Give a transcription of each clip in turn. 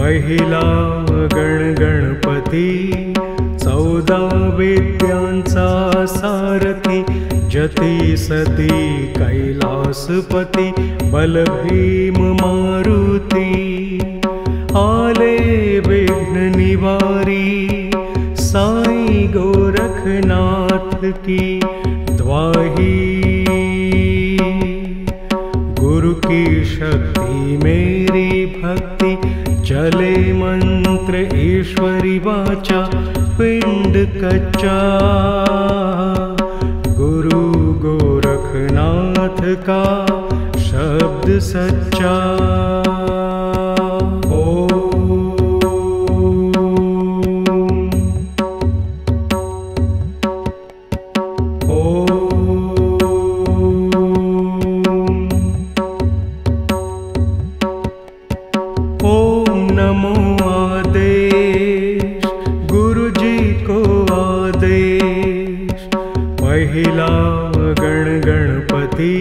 पहिला गण गणपती, 14 वेद्यांचा सारथी, जती सती कैलासपती, बलभीम मारुती, आले विघ्न निवारी, साई गोरखनाथ की द्वाही। गुरु की शक्ति मेरी भक्ति, चले मंत्र ईश्वरी वाचा, पिंड कच्चा गुरु गोरखनाथ का शब्द सच्चा। ओम नमो आदेश, गुरु जी को आदेश। पहिला गण गणपती,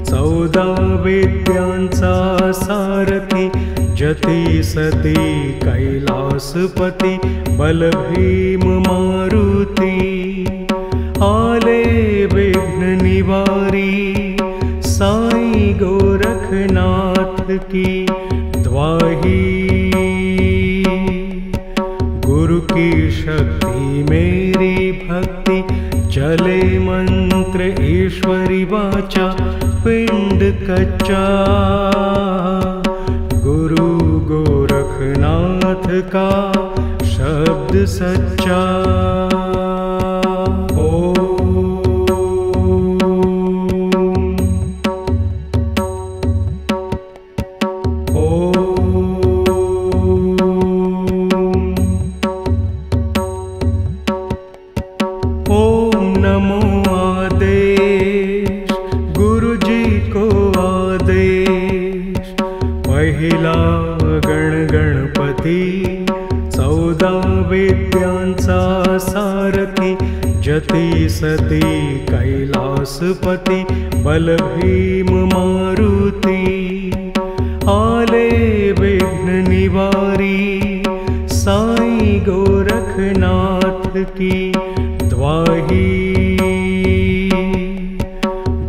14 वेद्यांचा सारथी, जती सती कैलासपती, बलभीम मारुती, आले विघ्न निवारी, साई गोरखनाथ की द्वाही। गुरु की शक्ति मेरी भक्ति, चले मंत्र ईश्वरी वाचा, पिंड कच्चा गुरु गोरखनाथ का शब्द सच्चा। ओम नमो आदेश, गुरु जी को आदेश। पहिला गण गणपती, 14 वेद्यांचा सारथी, जती सती कैलासपती, बलभीम मारुती, आले विघ्न निवारी, साई गोरखनाथ की द्वाही।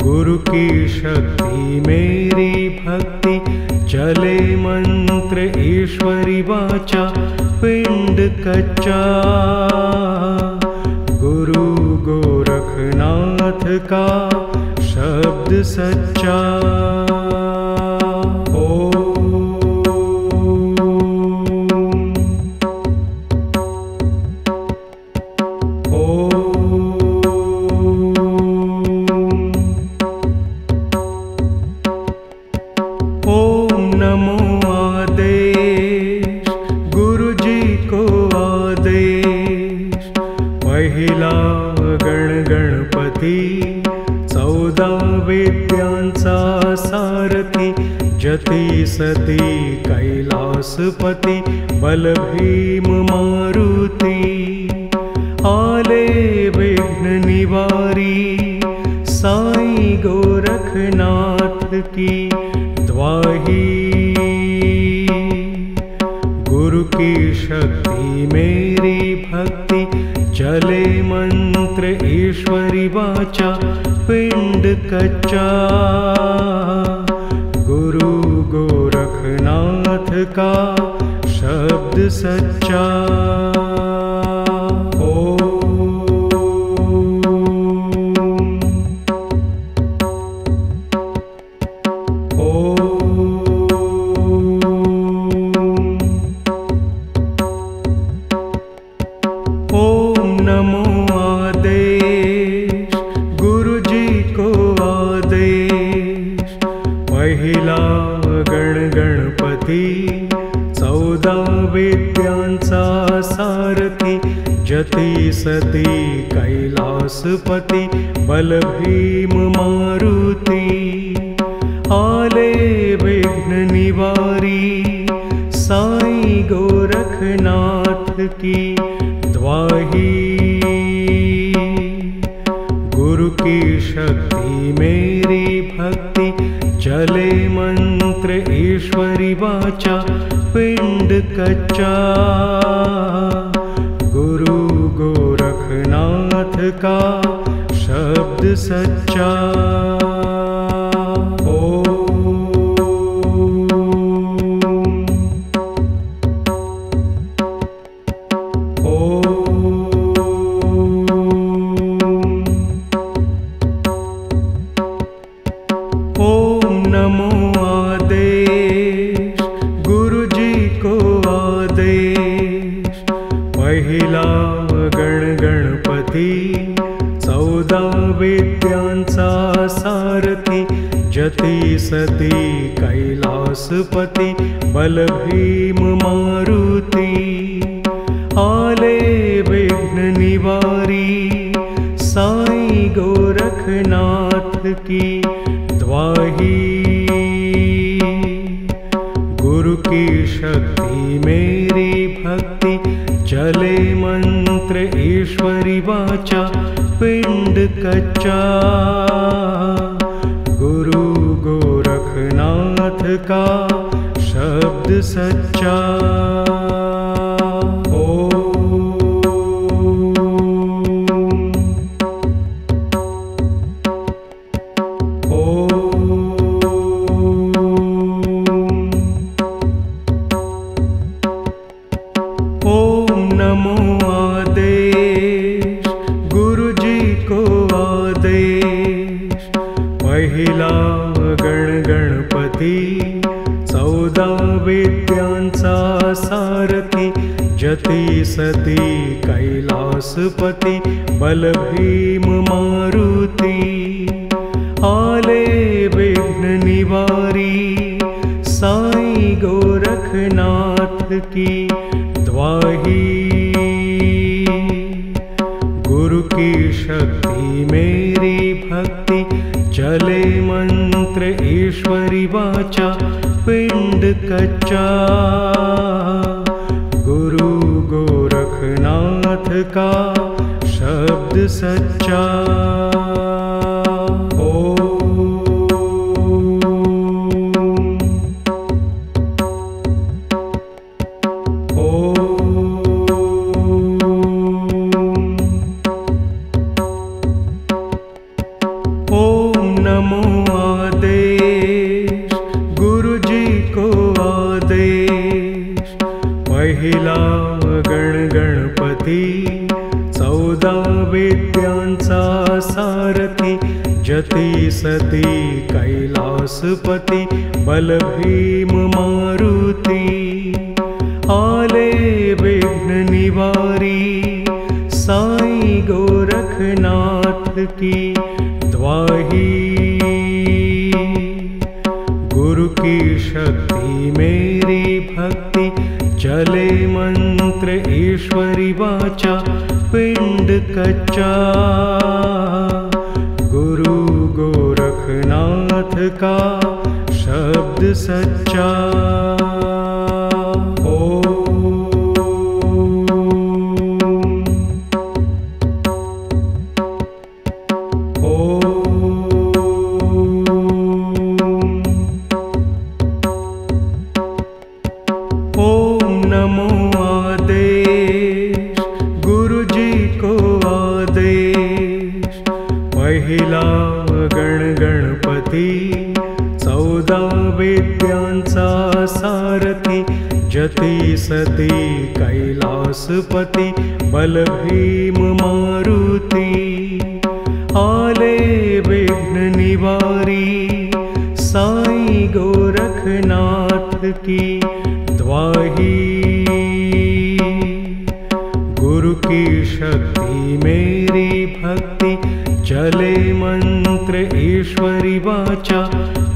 गुरु की शक्ति मेरी भक्ति, चले मंत्र ईश्वरी वाचा, पिंड कच्चा गुरु गोरखनाथ का शब्द सच्चा। ओम नमो आदेश, गुरु जी को आदेश। पहिला गण गणपती, 14 वेद्यांचा सारथी, जती सती कैलासपती, बलभीम मारुती, आले विघ्न निवारी, साई गोरखनाथ की द्वाही। गुरु की शक्ति मेरी भक्ति, चले मंत्र ईश्वरी वाचा, पिंड कच्चा गुरु गोरखनाथ का शब्द सच्चा। ओम नमो आदेश, गुरु जी को आदेश। पहिला गण गणपती, 14 वेद्यांचा सारथी, जती सती कैलासपती, बलभीम मारुती, आले विघ्न निवारी, साई गोरखनाथ की द्वाही। गुरु की शक्ति मेरी भक्ति, चले मंत्र मंत्र ईश्वरी वाचा पिंड कच्चा। गुरु गोरखनाथ का शब्द सच्चा। ओम नमो आदेश गुरु जी को आदेश। पहिला गण गणपती 14 विद्यांचा सारथी। जती सती कैलासपती बलभीम मारुती। आले विघ्न निवारी साईं गोरखनाथ की द्वाही। गुरु की शक्ति मेरी भक्ति चले मंत्र ईश्वरी वाचा पिंड कच्चा। गुरु गोरखनाथ का शब्द सच्चा। ओम नमो आदेश गुरु जी को आदेश। पहिला गण गणपती 14 विद्यांचा सारथी। जती सती कैलासपती बलभीम मारुती। आले विघ्न निवारी साईं गोरखनाथ की द्वाही। गुरु की शक्ति मेरी भक्ति चले मंत्र ईश्वरी वाचा पिंड कच्चा। गुरु गोरखनाथ का शब्द सच्चा। ओम नमो आदेश गुरु जी को आदेश। पहिला गण गणपती 14 विद्यांचा सारथी। जती सती कैलासपती बलभीम मारुती। आले विघ्न निवारी साईं गोरखनाथ की द्वाही। गुरु की शक्ति मेरी भक्ति चले मंत्र ईश्वरी वाचा पिंड कच्चा। गुरु गोरखनाथ का शब्द सच्चा। ओम नमो आदेश गुरु जी को आदेश। पहिला गण गणपती 14 विद्यांचा सारथी। जती सती कैलासपती बलभीम मारुती। आले विघ्न निवारी साईं गोरखनाथ की द्वाही। गुरु की शक्ति मेरी भक्ति चले मंत्र ईश्वरी वाचा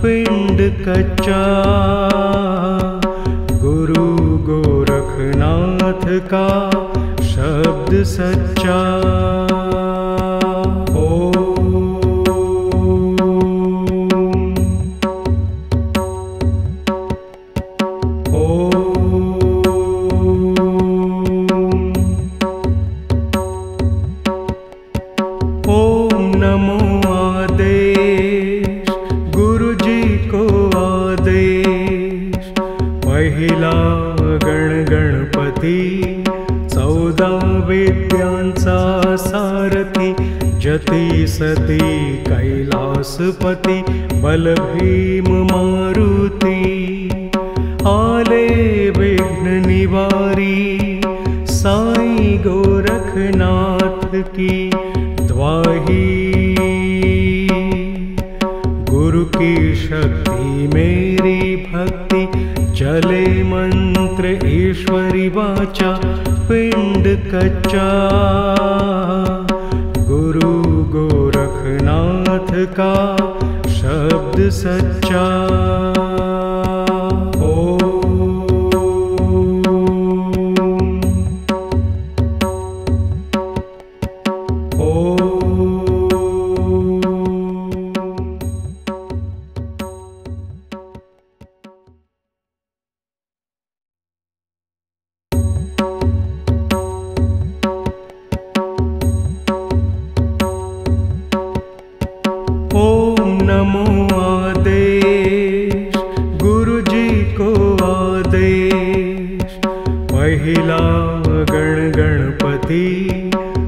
पिंड कच्चा। गुरु गोरखनाथ का शब्द सच्चा। ओम नमो आदेश गुरु जी को आदेश। पहिला गण गणपती, 14 वेद्यांचा सारथी, जती सती कैलासपती, बलभीम मारुती. आले विघ्न निवारी, साई गोरखनाथ की द्वाही. गुरु की शक्ति मेरी भक्ति, चले मंत्र ईश्वरी वाचा, पिंड कच्चा. गुरु गोरखनाथ का शब्द सच्चा. ओम नमो आदेश, गुरु जी को आदेश. पहिला गण गणपती,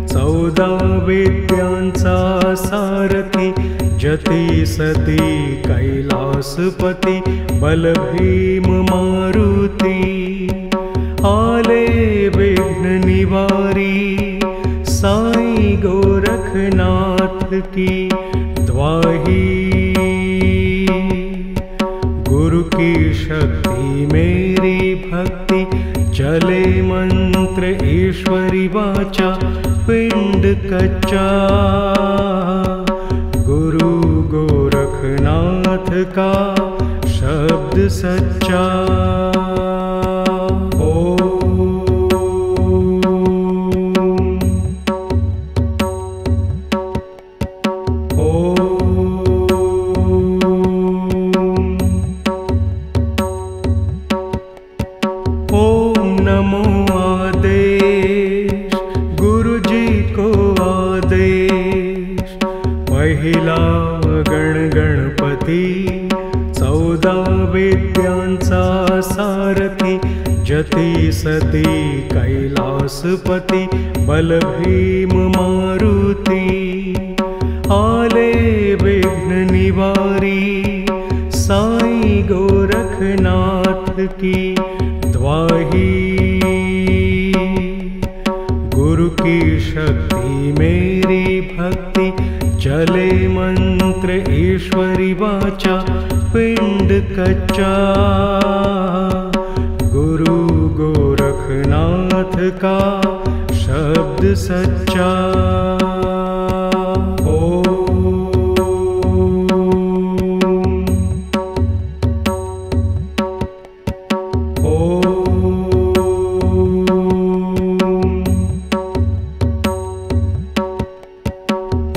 14 वेद्यांचा सारथी, जती सती कैलासपती, बलभीम मारुती. आले विघ्न निवारी, साई गोरखनाथ की द्वाही. गुरु की शक्ति मेरी भक्ति, चले मंत्र ईश्वरी वाचा, पिंड कच्चा. गुरु गोरखनाथ का शब्द सच्चा. ओम नमो आदेश, गुरु जी को आदेश. पहिला गण गणपती, 14 वेद्यांचा सारथी, जती सती कैलासपती, बलभीम मारुती. आले विघ्न निवारी, साई गोरखनाथ की द्वाही. गुरु की शक्ति मेरी भक्ति, चले मंत्र ईश्वरी वाचा, पिंड कच्चा. गुरु गोरखनाथ का शब्द सच्चा.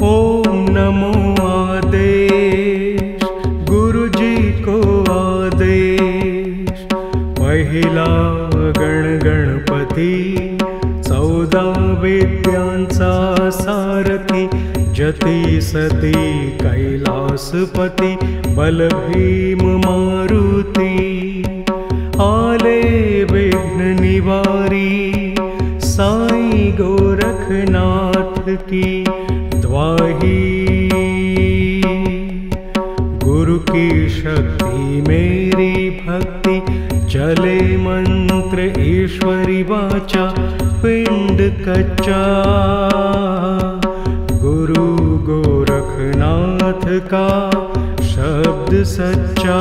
ओम नमो आदेश, गुरु जी को आदेश. पहिला गण गणपती, 14 वेद्यांचा सारथी, जती सती कैलासपती, बलभीम मारुती. आले विघ्न निवारी, साई गोरखनाथ की द्वाही. गुरु की शक्ति मेरी भक्ति, चले मंत्र ईश्वरी वाचा, पिंड कच्चा. गुरु गोरखनाथ का शब्द सच्चा.